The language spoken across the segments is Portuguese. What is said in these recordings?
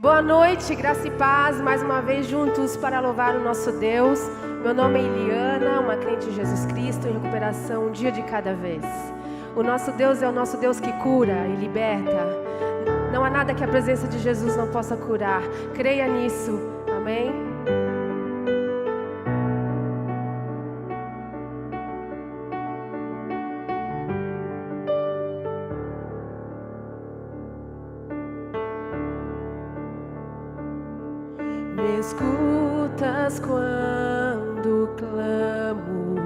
Boa noite, graça e paz, mais uma vez juntos para louvar o nosso Deus. Meu nome é Eliana, uma crente em Jesus Cristo, em recuperação um dia de cada vez. O nosso Deus é o nosso Deus que cura e liberta. Não há nada que a presença de Jesus não possa curar. Creia nisso, amém? Me escutas quando clamo,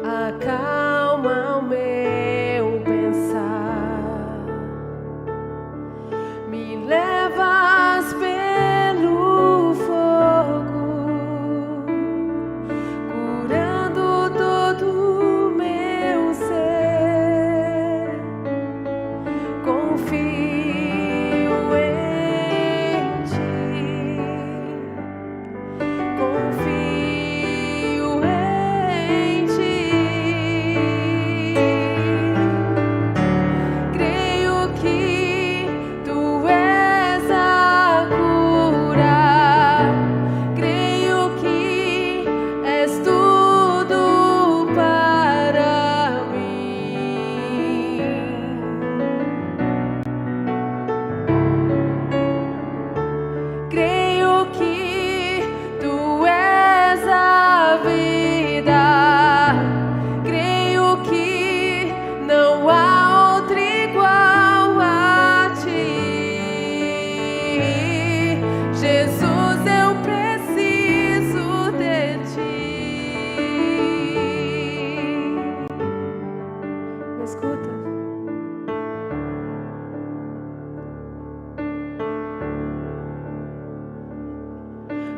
acalma o meu pensar, me levas pelo fogo, curando todo o meu ser. Confio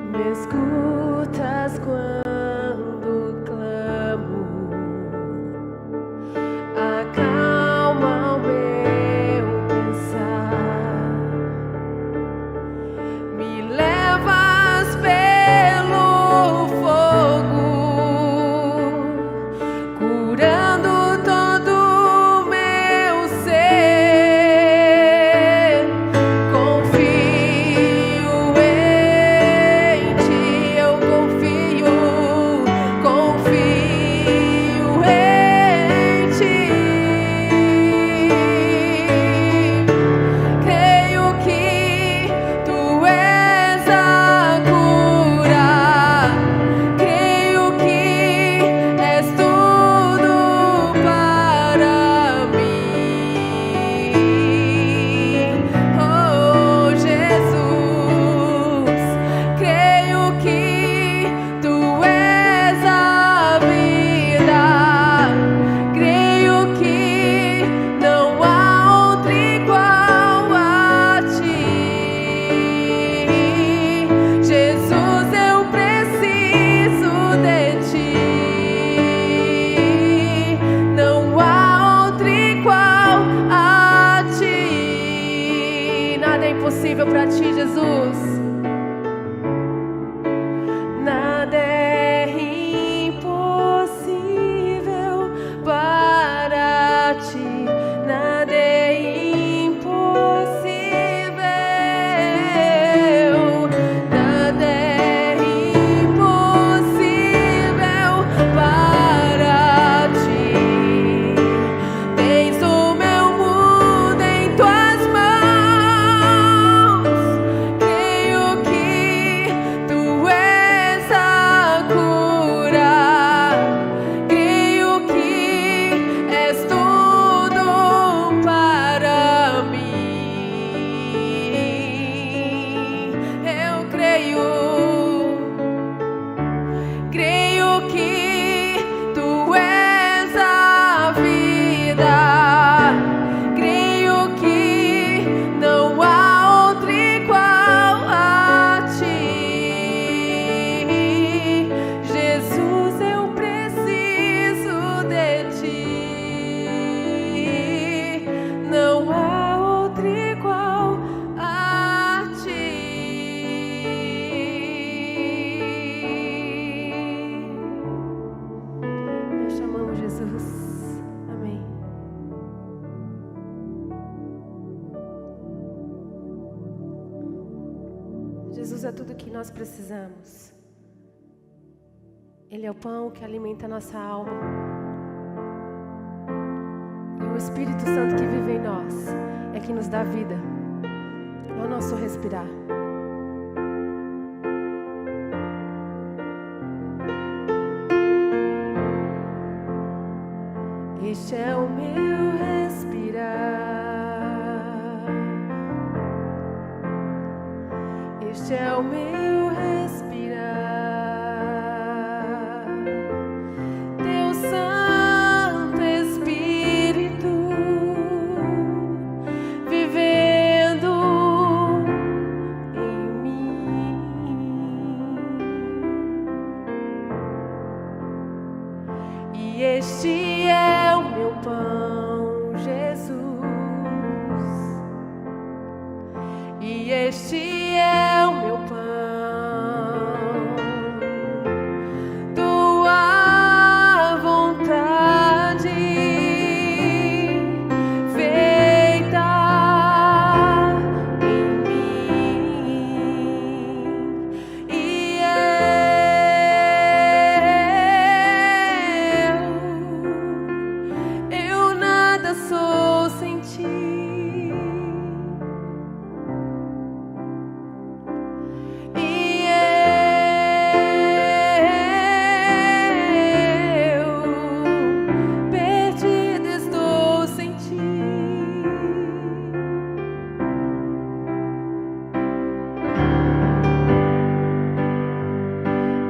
Me escutas quando clamo, acalma o meu pensar, me levas pelo fogo, curando todo o meu ser. Confio pra ti, Jesus. Nada é impossível para ti. Nada é impossível. Nada é impossível para ti. Tens o meu mundo em tuas mãos. Creio que tu és a cura. Creio que és tudo para mim. Eu creio que tu és a vida. Creio que não há outro igual a ti. Jesus, eu preciso de ti. Não há outro igual a ti. tudo que nós precisamos. Ele é o pão que alimenta a nossa alma. E o Espírito Santo que vive em nós é que nos dá vida. É o nosso respirar. Este é o meu respirar. Este é o meu respirar. Teu Santo Espírito vivendo em mim. E este é o meu pão, Jesus. E este é o meu pão. Tua vontade feita em mim. E eu nada sou sem ti.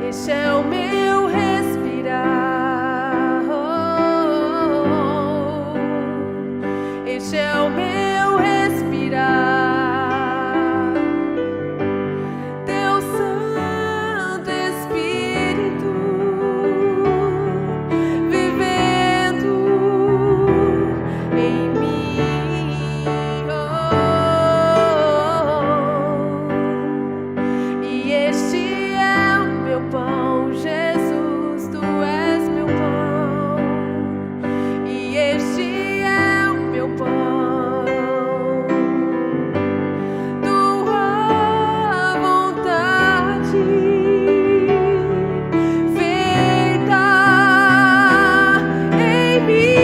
Este é o meu respirar. Este é o meu respirar. Teu Santo Espírito vivendo em mim. E este é o meu pão, Jesus, tu és meu pão. E este é o meu pão. Tua vontade feita em mim.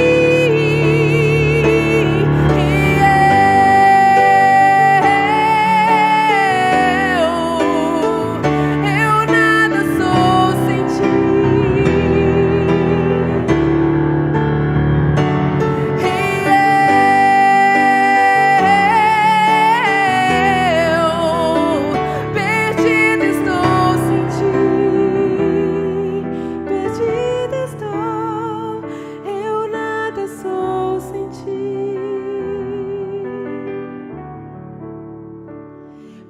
Eu nada sou sem ti. Perdida estou sem ti. Perdida estou. Eu nada sou sem ti.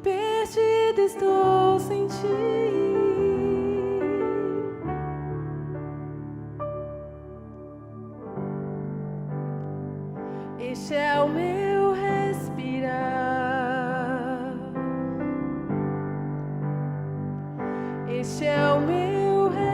Perdida estou sem ti. Este é o meu respirar. Este é o meu respirar.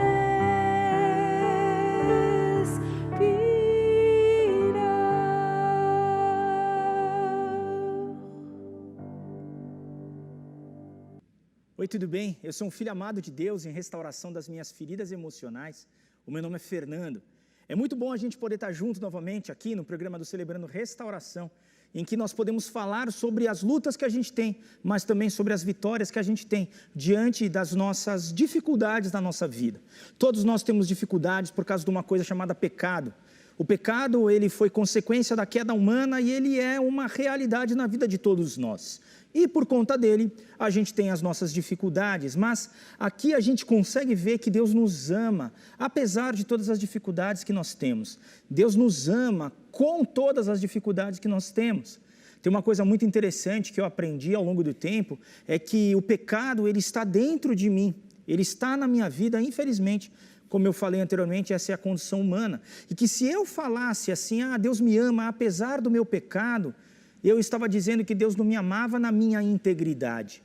Oi, tudo bem? Eu sou um filho amado de Deus em restauração das minhas feridas emocionais. O meu nome é Fernando. É muito bom a gente poder estar junto novamente aqui no programa do Celebrando Restauração, em que nós podemos falar sobre as lutas que a gente tem, mas também sobre as vitórias que a gente tem diante das nossas dificuldades na nossa vida. Todos nós temos dificuldades por causa de uma coisa chamada pecado. O pecado, ele foi consequência da queda humana e ele é uma realidade na vida de todos nós. E por conta dele, a gente tem as nossas dificuldades, mas aqui a gente consegue ver que Deus nos ama, apesar de todas as dificuldades que nós temos. Deus nos ama com todas as dificuldades que nós temos. Tem uma coisa muito interessante que eu aprendi ao longo do tempo, é que o pecado, ele está dentro de mim, ele está na minha vida, infelizmente. Como eu falei anteriormente, essa é a condição humana. E que se eu falasse assim, Deus me ama apesar do meu pecado, eu estava dizendo que Deus não me amava na minha integridade.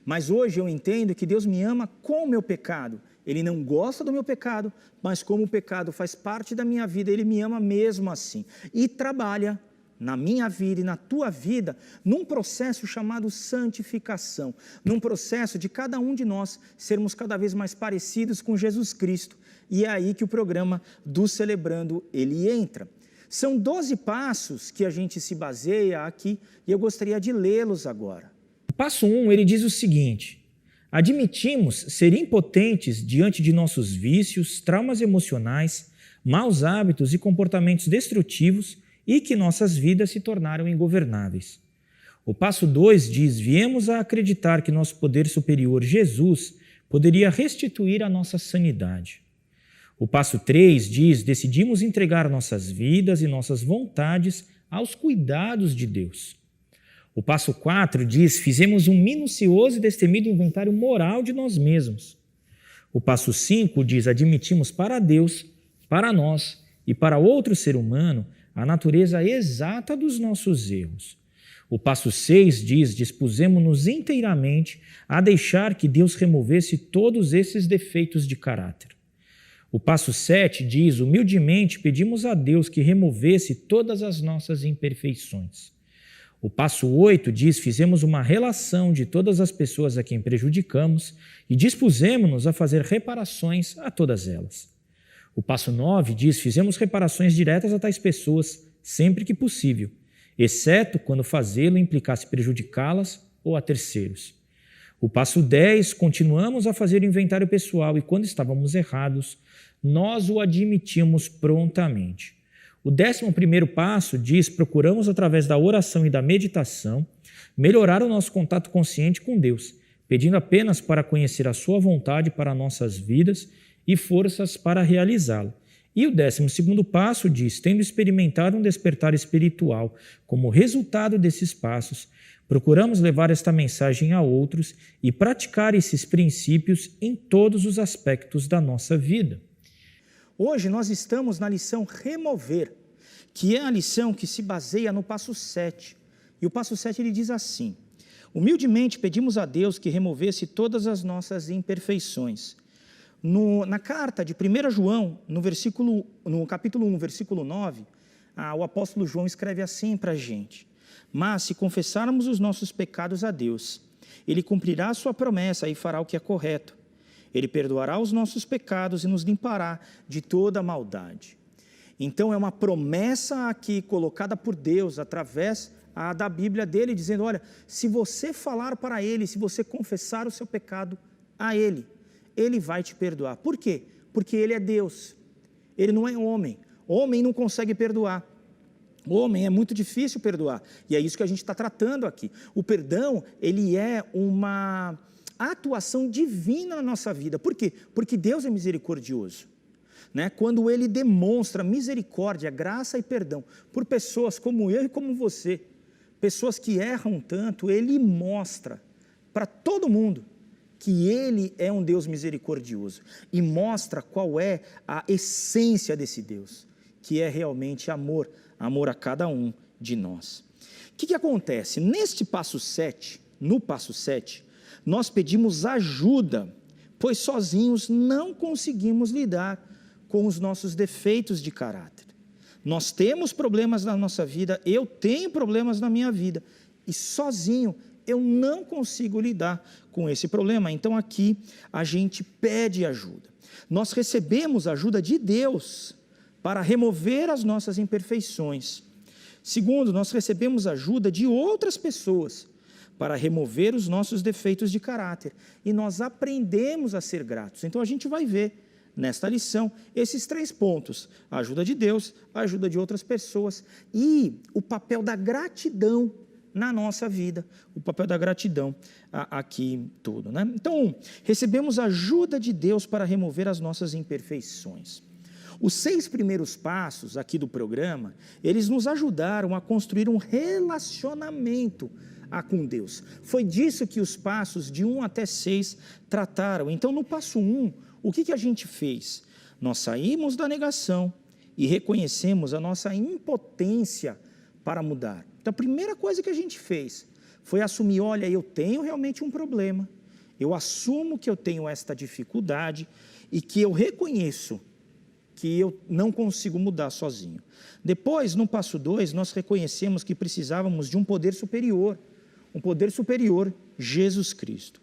Mas hoje eu entendo que Deus me ama com o meu pecado. Ele não gosta do meu pecado, mas como o pecado faz parte da minha vida, Ele me ama mesmo assim. E trabalha na minha vida e na tua vida, num processo chamado santificação, num processo de cada um de nós sermos cada vez mais parecidos com Jesus Cristo. E é aí que o programa do Celebrando, ele entra. São 12 passos que a gente se baseia aqui e eu gostaria de lê-los agora. O passo 1, ele diz o seguinte: admitimos ser impotentes diante de nossos vícios, traumas emocionais, maus hábitos e comportamentos destrutivos e que nossas vidas se tornaram ingovernáveis. O passo 2 diz: viemos a acreditar que nosso poder superior, Jesus, poderia restituir a nossa sanidade. O passo 3 diz: decidimos entregar nossas vidas e nossas vontades aos cuidados de Deus. O passo 4 diz: fizemos um minucioso e destemido inventário moral de nós mesmos. O passo 5 diz: admitimos para Deus, para nós e para outro ser humano a natureza exata dos nossos erros. O passo 6 diz: dispusemos-nos inteiramente a deixar que Deus removesse todos esses defeitos de caráter. O passo 7 diz: humildemente pedimos a Deus que removesse todas as nossas imperfeições. O passo 8 diz: fizemos uma relação de todas as pessoas a quem prejudicamos e dispusemos-nos a fazer reparações a todas elas. O passo 9 diz: fizemos reparações diretas a tais pessoas sempre que possível, exceto quando fazê-lo implicasse prejudicá-las ou a terceiros. O passo 10, continuamos a fazer o inventário pessoal e quando estávamos errados, nós o admitimos prontamente. O 11º passo diz: procuramos através da oração e da meditação melhorar o nosso contato consciente com Deus, pedindo apenas para conhecer a sua vontade para nossas vidas e forças para realizá-la. E o 12º passo diz: tendo experimentado um despertar espiritual como resultado desses passos, procuramos levar esta mensagem a outros e praticar esses princípios em todos os aspectos da nossa vida. Hoje nós estamos na lição remover, que é a lição que se baseia no passo 7. E o passo 7 ele diz assim: humildemente pedimos a Deus que removesse todas as nossas imperfeições. Na carta de 1 João, no capítulo 1, versículo 9, o apóstolo João escreve assim para a gente: mas se confessarmos os nossos pecados a Deus, Ele cumprirá a sua promessa e fará o que é correto. Ele perdoará os nossos pecados e nos limpará de toda maldade. Então é uma promessa aqui colocada por Deus através da Bíblia dele, dizendo: olha, se você falar para Ele, se você confessar o seu pecado a Ele, Ele vai te perdoar. Por quê? Porque Ele é Deus, Ele não é homem. Homem não consegue perdoar. Homem é muito difícil perdoar. E é isso que a gente está tratando aqui. O perdão, ele é uma atuação divina na nossa vida. Por quê? Porque Deus é misericordioso. Quando Ele demonstra misericórdia, graça e perdão por pessoas como eu e como você, pessoas que erram tanto, Ele mostra para todo mundo que Ele é um Deus misericordioso e mostra qual é a essência desse Deus, que é realmente amor a cada um de nós. O que acontece? Neste passo 7, no passo 7, nós pedimos ajuda, pois sozinhos não conseguimos lidar com os nossos defeitos de caráter. Nós temos problemas na nossa vida, eu tenho problemas na minha vida, e sozinho eu não consigo lidar com esse problema. Então aqui a gente pede ajuda. Nós recebemos a ajuda de Deus para remover as nossas imperfeições. Segundo, nós recebemos ajuda de outras pessoas para remover os nossos defeitos de caráter. E nós aprendemos a ser gratos. Então a gente vai ver nesta lição esses 3 pontos: a ajuda de Deus, a ajuda de outras pessoas e o papel da gratidão na nossa vida, o papel da gratidão aqui tudo. Então, recebemos a ajuda de Deus para remover as nossas imperfeições. Os 6 primeiros passos aqui do programa, eles nos ajudaram a construir um relacionamento com Deus. Foi disso que os passos de 1 até 6 trataram. Então, no passo 1, o que a gente fez? Nós saímos da negação e reconhecemos a nossa impotência para mudar. Então, a primeira coisa que a gente fez foi assumir: olha, eu tenho realmente um problema, eu assumo que eu tenho esta dificuldade e que eu reconheço que eu não consigo mudar sozinho. Depois, no passo 2, nós reconhecemos que precisávamos de um poder superior, Jesus Cristo.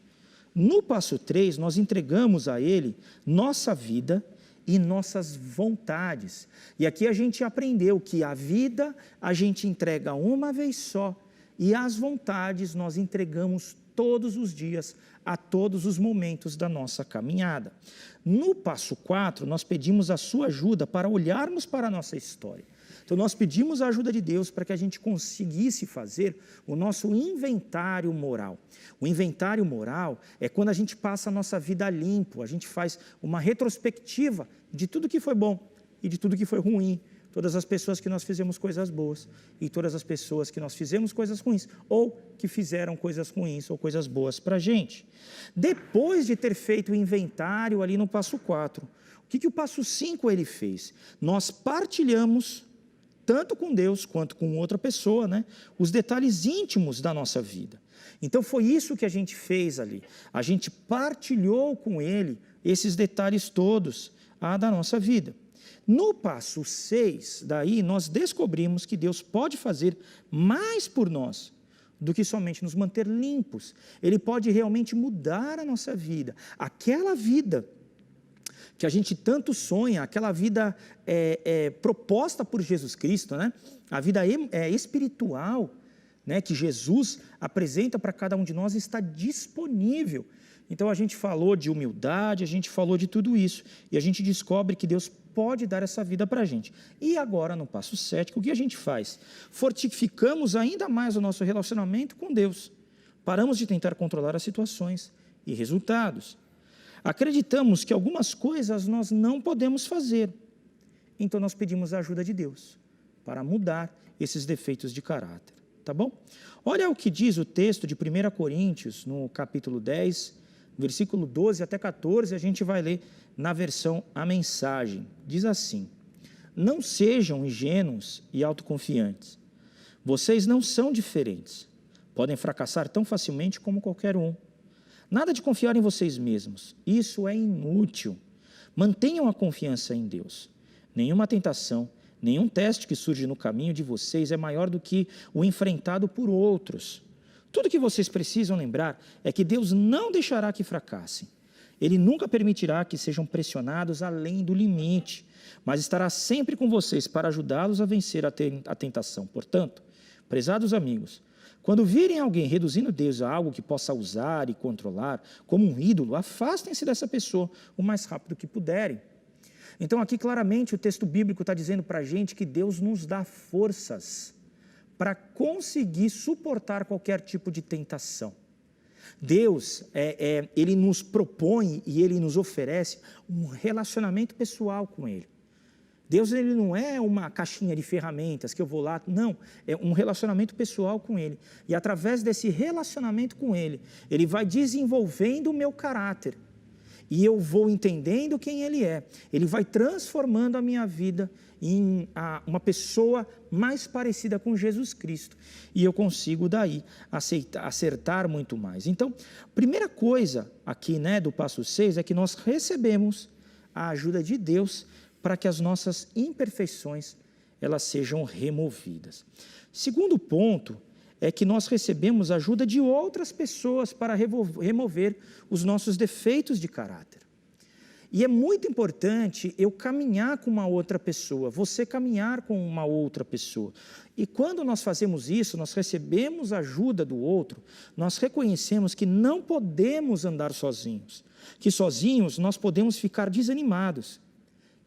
No passo 3, nós entregamos a Ele nossa vida e nossas vontades. E aqui a gente aprendeu que a vida a gente entrega uma vez só, e as vontades nós entregamos todos os dias, a todos os momentos da nossa caminhada. No passo 4, nós pedimos a sua ajuda para olharmos para a nossa história. Então, nós pedimos a ajuda de Deus para que a gente conseguisse fazer o nosso inventário moral. O inventário moral é quando a gente passa a nossa vida limpo, a gente faz uma retrospectiva de tudo que foi bom e de tudo que foi ruim, todas as pessoas que nós fizemos coisas boas e todas as pessoas que nós fizemos coisas ruins, ou que fizeram coisas ruins ou coisas boas para a gente. Depois de ter feito o inventário ali no passo 4, o que o passo 5 ele fez? Nós partilhamos, tanto com Deus quanto com outra pessoa, né, os detalhes íntimos da nossa vida. Então foi isso que a gente fez ali. A gente partilhou com Ele esses detalhes todos da nossa vida. No passo 6, daí nós descobrimos que Deus pode fazer mais por nós do que somente nos manter limpos. Ele pode realmente mudar a nossa vida. Aquela vida que a gente tanto sonha, aquela vida proposta por Jesus Cristo, né? A vida espiritual, né? Que Jesus apresenta para cada um de nós, está disponível. Então a gente falou de humildade, a gente falou de tudo isso, e a gente descobre que Deus pode dar essa vida para a gente. E agora, no passo 7, o que a gente faz? Fortificamos ainda mais o nosso relacionamento com Deus. Paramos de tentar controlar as situações e resultados. Acreditamos que algumas coisas nós não podemos fazer, então nós pedimos a ajuda de Deus para mudar esses defeitos de caráter, tá bom? Olha o que diz o texto de 1 Coríntios, no capítulo 10, versículo 12 até 14, a gente vai ler na versão A Mensagem. Diz assim: não sejam ingênuos e autoconfiantes, vocês não são diferentes, podem fracassar tão facilmente como qualquer um. Nada de confiar em vocês mesmos, isso é inútil. Mantenham a confiança em Deus. Nenhuma tentação, nenhum teste que surge no caminho de vocês é maior do que o enfrentado por outros. Tudo que vocês precisam lembrar é que Deus não deixará que fracassem. Ele nunca permitirá que sejam pressionados além do limite, mas estará sempre com vocês para ajudá-los a vencer a tentação. Portanto, prezados amigos, quando virem alguém reduzindo Deus a algo que possa usar e controlar, como um ídolo, afastem-se dessa pessoa o mais rápido que puderem. Então aqui claramente o texto bíblico está dizendo para a gente que Deus nos dá forças para conseguir suportar qualquer tipo de tentação. Deus, Ele nos propõe e Ele nos oferece um relacionamento pessoal com Ele. Deus, ele não é uma caixinha de ferramentas que eu vou lá, não, é um relacionamento pessoal com Ele. E através desse relacionamento com Ele, Ele vai desenvolvendo o meu caráter. E eu vou entendendo quem Ele é. Ele vai transformando a minha vida em uma pessoa mais parecida com Jesus Cristo. E eu consigo daí acertar muito mais. Então, primeira coisa aqui, né, do passo 6 é que nós recebemos a ajuda de Deus para que as nossas imperfeições elas sejam removidas. Segundo ponto é que nós recebemos a ajuda de outras pessoas para remover os nossos defeitos de caráter. E é muito importante eu caminhar com uma outra pessoa, você caminhar com uma outra pessoa. E quando nós fazemos isso, nós recebemos a ajuda do outro, nós reconhecemos que não podemos andar sozinhos, que sozinhos nós podemos ficar desanimados.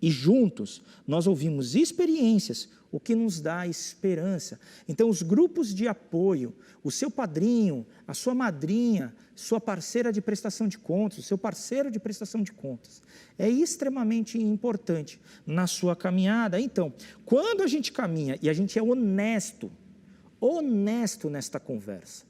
E juntos nós ouvimos experiências, o que nos dá esperança. Então os grupos de apoio, o seu padrinho, a sua madrinha, sua parceira de prestação de contas, o seu parceiro de prestação de contas, é extremamente importante na sua caminhada. Então, quando a gente caminha e a gente é honesto nesta conversa,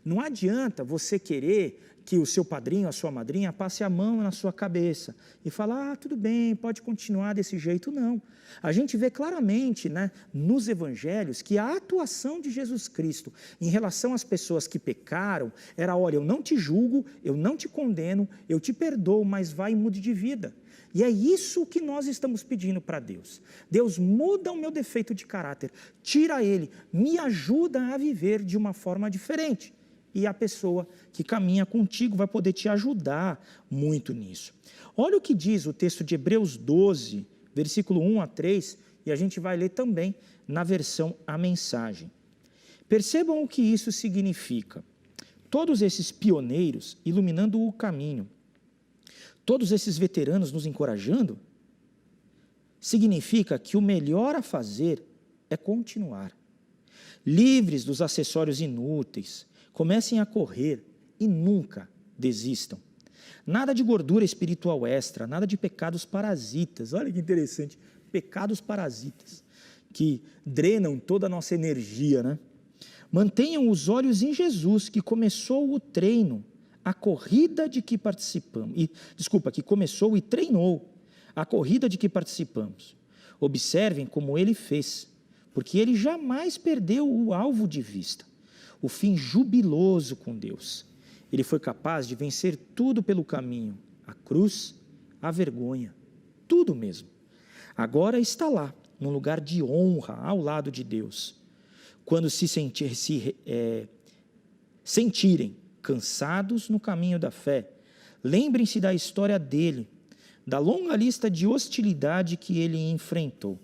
não adianta você querer que o seu padrinho, a sua madrinha, passe a mão na sua cabeça e fala, tudo bem, pode continuar desse jeito, não. A gente vê claramente, né, nos evangelhos que a atuação de Jesus Cristo em relação às pessoas que pecaram era, olha, eu não te julgo, eu não te condeno, eu te perdoo, mas vai e mude de vida. E é isso que nós estamos pedindo para Deus. Deus, muda o meu defeito de caráter, tira ele, me ajuda a viver de uma forma diferente. E a pessoa que caminha contigo vai poder te ajudar muito nisso. Olha o que diz o texto de Hebreus 12, versículo 1 a 3, e a gente vai ler também na versão A Mensagem. Percebam o que isso significa. Todos esses pioneiros iluminando o caminho, todos esses veteranos nos encorajando, significa que o melhor a fazer é continuar. Livres dos acessórios inúteis, comecem a correr e nunca desistam. Nada de gordura espiritual extra, nada de pecados parasitas. Olha que interessante, pecados parasitas, que drenam toda a nossa energia, né? Mantenham os olhos em Jesus, que começou o treino, a corrida de que participamos. Que começou e treinou a corrida de que participamos. Observem como ele fez, porque ele jamais perdeu o alvo de vista, o fim jubiloso com Deus. Ele foi capaz de vencer tudo pelo caminho, a cruz, a vergonha, tudo mesmo. Agora está lá, num lugar de honra, ao lado de Deus. Quando se sentirem cansados no caminho da fé, lembrem-se da história dele, da longa lista de hostilidade que ele enfrentou.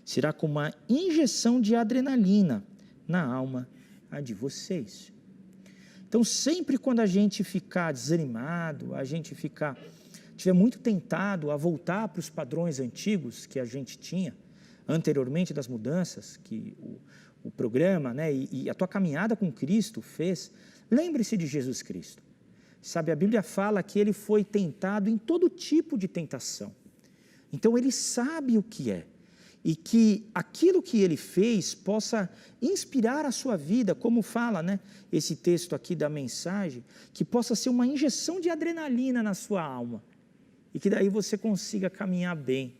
Será como uma injeção de adrenalina na alma a de vocês. Então, sempre quando a gente ficar desanimado, a gente tiver muito tentado a voltar para os padrões antigos que a gente tinha anteriormente das mudanças que o programa, né, e a tua caminhada com Cristo fez, lembre-se de Jesus Cristo. Sabe, a Bíblia fala que ele foi tentado em todo tipo de tentação. Então, ele sabe o que é. E que aquilo que ele fez possa inspirar a sua vida, como fala, né, esse texto aqui da mensagem, que possa ser uma injeção de adrenalina na sua alma. E que daí você consiga caminhar bem,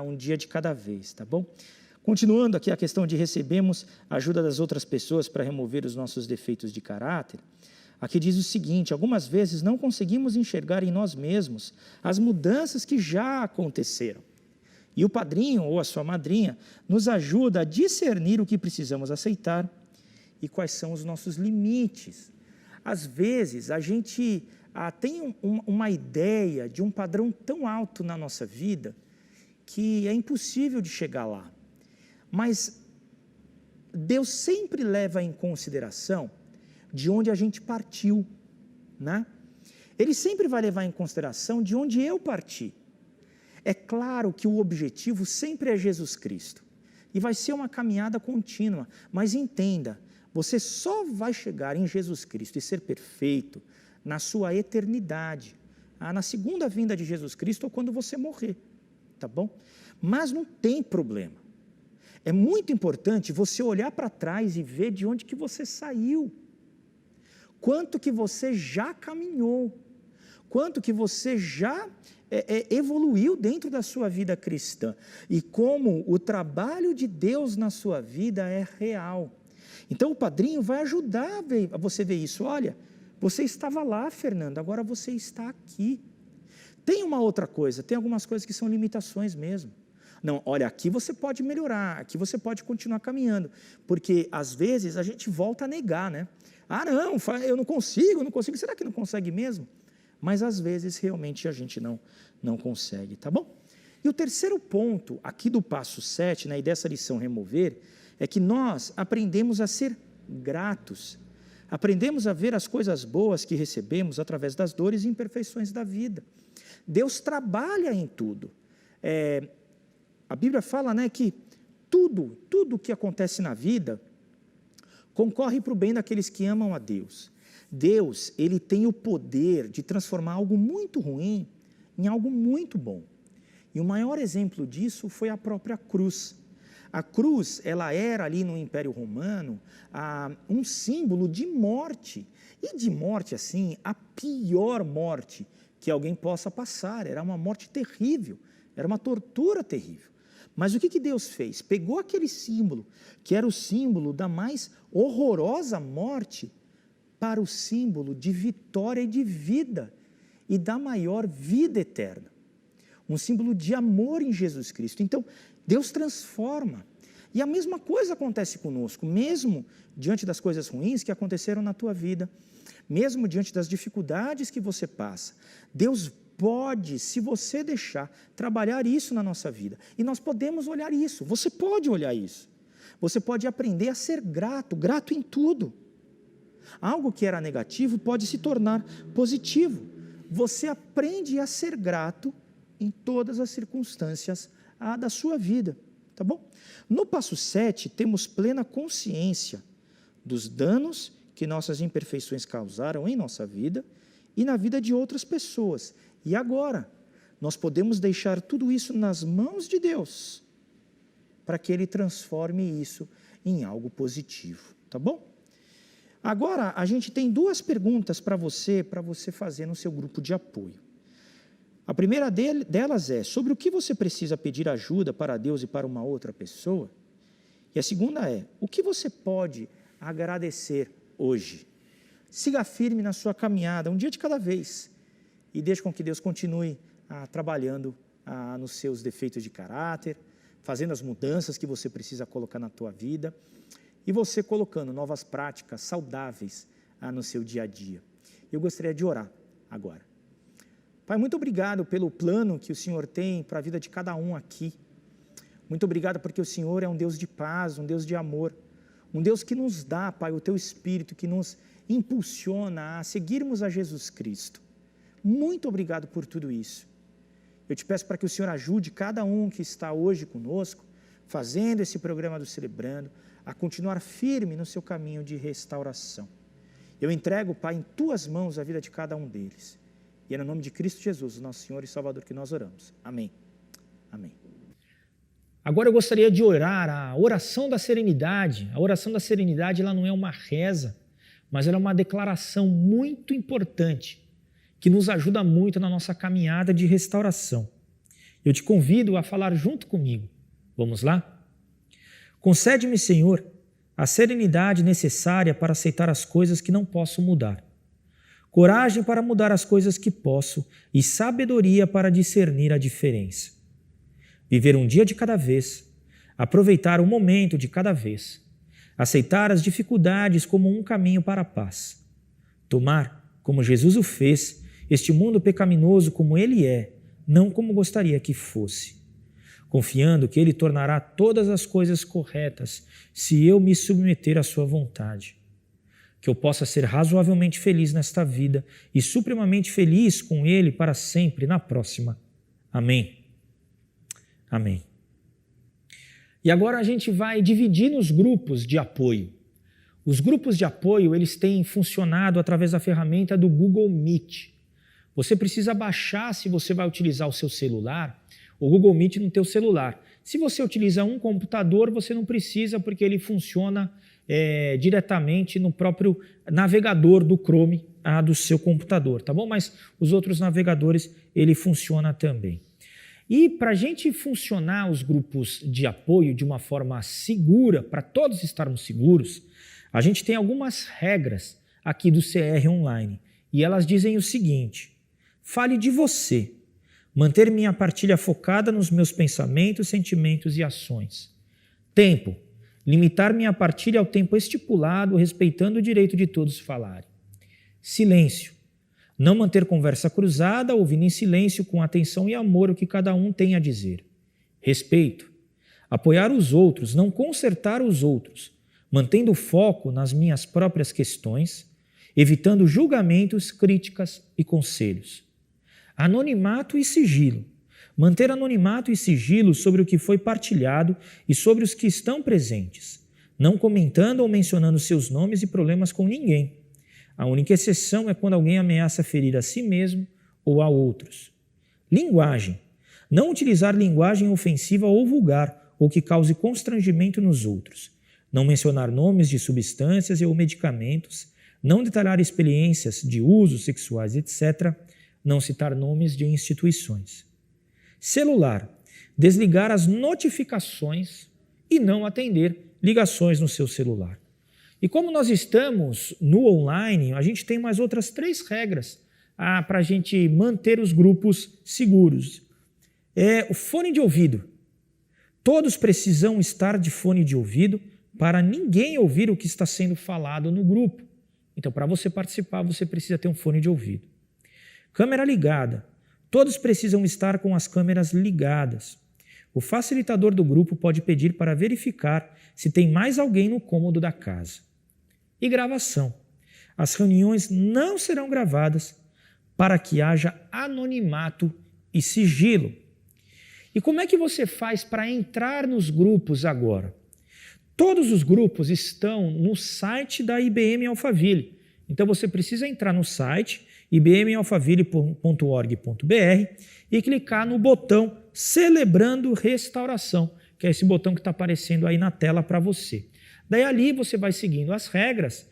um dia de cada vez, tá bom? Continuando aqui a questão de recebemos a ajuda das outras pessoas para remover os nossos defeitos de caráter, aqui diz o seguinte: algumas vezes não conseguimos enxergar em nós mesmos as mudanças que já aconteceram. E o padrinho ou a sua madrinha nos ajuda a discernir o que precisamos aceitar e quais são os nossos limites. Às vezes a gente tem uma ideia de um padrão tão alto na nossa vida que é impossível de chegar lá. Mas Deus sempre leva em consideração de onde a gente partiu, né? Ele sempre vai levar em consideração de onde eu parti. É claro que o objetivo sempre é Jesus Cristo. E vai ser uma caminhada contínua. Mas entenda, você só vai chegar em Jesus Cristo e ser perfeito na sua eternidade. Na segunda vinda de Jesus Cristo ou quando você morrer. Tá bom? Mas não tem problema. É muito importante você olhar para trás e ver de onde que você saiu. Quanto que você já caminhou. Quanto que você já evoluiu dentro da sua vida cristã. E como o trabalho de Deus na sua vida é real. Então o padrinho vai ajudar a você ver isso. Olha, você estava lá, Fernando, agora você está aqui. Tem uma outra coisa, tem algumas coisas que são limitações mesmo. Não, olha, aqui você pode melhorar, aqui você pode continuar caminhando, porque às vezes a gente volta a negar, né? Não, eu não consigo, será que não consegue mesmo? Mas às vezes realmente a gente não consegue, tá bom? E o terceiro ponto aqui do passo 7, né, e dessa lição remover, é que nós aprendemos a ser gratos, aprendemos a ver as coisas boas que recebemos através das dores e imperfeições da vida. Deus trabalha em tudo. A Bíblia fala, né, que tudo que acontece na vida concorre para o bem daqueles que amam a Deus. Deus, ele tem o poder de transformar algo muito ruim em algo muito bom. E o maior exemplo disso foi a própria cruz. A cruz, ela era ali no Império Romano um símbolo de morte. E de morte, assim, a pior morte que alguém possa passar. Era uma morte terrível, era uma tortura terrível. Mas o que Deus fez? Pegou aquele símbolo, que era o símbolo da mais horrorosa morte, para o símbolo de vitória e de vida, e da maior vida eterna. um símbolo de amor em Jesus Cristo. Então, Deus transforma. E a mesma coisa acontece conosco, mesmo diante das coisas ruins que aconteceram na tua vida, mesmo diante das dificuldades que você passa. Deus pode, se você deixar, trabalhar isso na nossa vida. E nós podemos olhar isso, você pode olhar isso. Você pode aprender a ser grato, grato em tudo. Algo que era negativo pode se tornar positivo. Você aprende a ser grato em todas as circunstâncias da sua vida, tá bom? No passo 7, temos plena consciência dos danos que nossas imperfeições causaram em nossa vida e na vida de outras pessoas. E agora, nós podemos deixar tudo isso nas mãos de Deus, para que Ele transforme isso em algo positivo, tá bom? Agora, a gente tem 2 perguntas para você fazer no seu grupo de apoio. A primeira delas é, sobre o que você precisa pedir ajuda para Deus e para uma outra pessoa? E a segunda é, o que você pode agradecer hoje? Siga firme na sua caminhada, um dia de cada vez, e deixe com que Deus continue trabalhando nos seus defeitos de caráter, fazendo as mudanças que você precisa colocar na tua vida, e você colocando novas práticas saudáveis no seu dia a dia. Eu gostaria de orar agora. Pai, muito obrigado pelo plano que o Senhor tem para a vida de cada um aqui. Muito obrigado porque o Senhor é um Deus de paz, um Deus de amor, um Deus que nos dá, Pai, o Teu Espírito, que nos impulsiona a seguirmos a Jesus Cristo. Muito obrigado por tudo isso. Eu te peço para que o Senhor ajude cada um que está hoje conosco, fazendo esse programa do Celebrando, a continuar firme no seu caminho de restauração. Eu entrego, Pai, em Tuas mãos a vida de cada um deles. E é no nome de Cristo Jesus, nosso Senhor e Salvador, que nós oramos. Amém. Amém. Agora eu gostaria de orar a oração da serenidade. A oração da serenidade ela não é uma reza, mas ela é uma declaração muito importante, que nos ajuda muito na nossa caminhada de restauração. Eu te convido a falar junto comigo. Vamos lá? Concede-me, Senhor, a serenidade necessária para aceitar as coisas que não posso mudar, coragem para mudar as coisas que posso e sabedoria para discernir a diferença. Viver um dia de cada vez, aproveitar um momento de cada vez, aceitar as dificuldades como um caminho para a paz, tomar, como Jesus o fez, este mundo pecaminoso como ele é, não como gostaria que fosse, confiando que Ele tornará todas as coisas corretas se eu me submeter à sua vontade. Que eu possa ser razoavelmente feliz nesta vida e supremamente feliz com Ele para sempre na próxima. Amém. Amém. E agora a gente vai dividir nos grupos de apoio. Os grupos de apoio, eles têm funcionado através da ferramenta do Google Meet. Você precisa baixar, se você vai utilizar o seu celular, o Google Meet no teu celular. Se você utiliza um computador, você não precisa, porque ele funciona diretamente no próprio navegador do Chrome do seu computador, tá bom? Mas os outros navegadores, ele funciona também. E para a gente funcionar os grupos de apoio de uma forma segura, para todos estarmos seguros, a gente tem algumas regras aqui do CR Online. E elas dizem o seguinte: fale de você, manter minha partilha focada nos meus pensamentos, sentimentos e ações. Tempo, limitar minha partilha ao tempo estipulado, respeitando o direito de todos falarem. Silêncio, não manter conversa cruzada, ouvindo em silêncio com atenção e amor o que cada um tem a dizer. Respeito, apoiar os outros, não consertar os outros, mantendo o foco nas minhas próprias questões, evitando julgamentos, críticas e conselhos. Anonimato e sigilo. Manter anonimato e sigilo sobre o que foi partilhado e sobre os que estão presentes, não comentando ou mencionando seus nomes e problemas com ninguém. A única exceção é quando alguém ameaça ferir a si mesmo ou a outros. Linguagem. Não utilizar linguagem ofensiva ou vulgar ou que cause constrangimento nos outros. Não mencionar nomes de substâncias ou medicamentos. Não detalhar experiências de usos sexuais, etc. Não citar nomes de instituições. Celular. Desligar as notificações e não atender ligações no seu celular. E como nós estamos no online, a gente tem mais outras 3 regras para a gente manter os grupos seguros. é o fone de ouvido. Todos precisam estar de fone de ouvido para ninguém ouvir o que está sendo falado no grupo. Então, para você participar, você precisa ter um fone de ouvido. Câmera ligada. Todos precisam estar com as câmeras ligadas. O facilitador do grupo pode pedir para verificar se tem mais alguém no cômodo da casa. E gravação. As reuniões não serão gravadas para que haja anonimato e sigilo. E como é que você faz para entrar nos grupos agora? Todos os grupos estão no site da IBM Alphaville. Então você precisa entrar no site ibmalphaville.org.br e clicar no botão Celebrando Restauração, que é esse botão que está aparecendo aí na tela para você. Daí ali você vai seguindo as regras,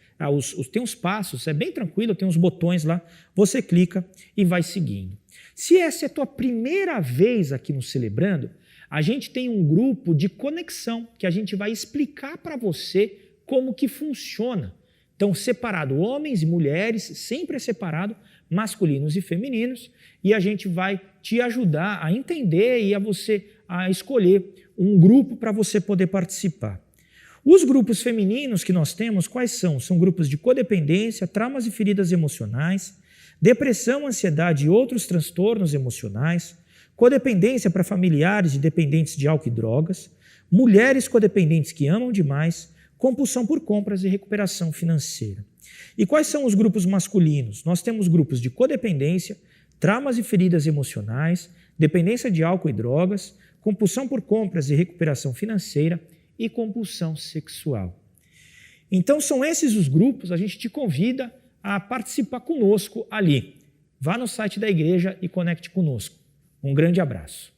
tem uns passos, é bem tranquilo, tem uns botões lá, você clica e vai seguindo. Se essa é a tua primeira vez aqui no Celebrando, a gente tem um grupo de conexão que a gente vai explicar para você como que funciona. Então, separado homens e mulheres, sempre é separado, masculinos e femininos, e a gente vai te ajudar a entender e a escolher um grupo para você poder participar. Os grupos femininos que nós temos, quais são? São grupos de codependência, traumas e feridas emocionais, depressão, ansiedade e outros transtornos emocionais, codependência para familiares de dependentes de álcool e drogas, mulheres codependentes que amam demais, compulsão por compras e recuperação financeira. E quais são os grupos masculinos? Nós temos grupos de codependência, traumas e feridas emocionais, dependência de álcool e drogas, compulsão por compras e recuperação financeira e compulsão sexual. Então são esses os grupos, a gente te convida a participar conosco ali. Vá no site da igreja e conecte conosco. Um grande abraço.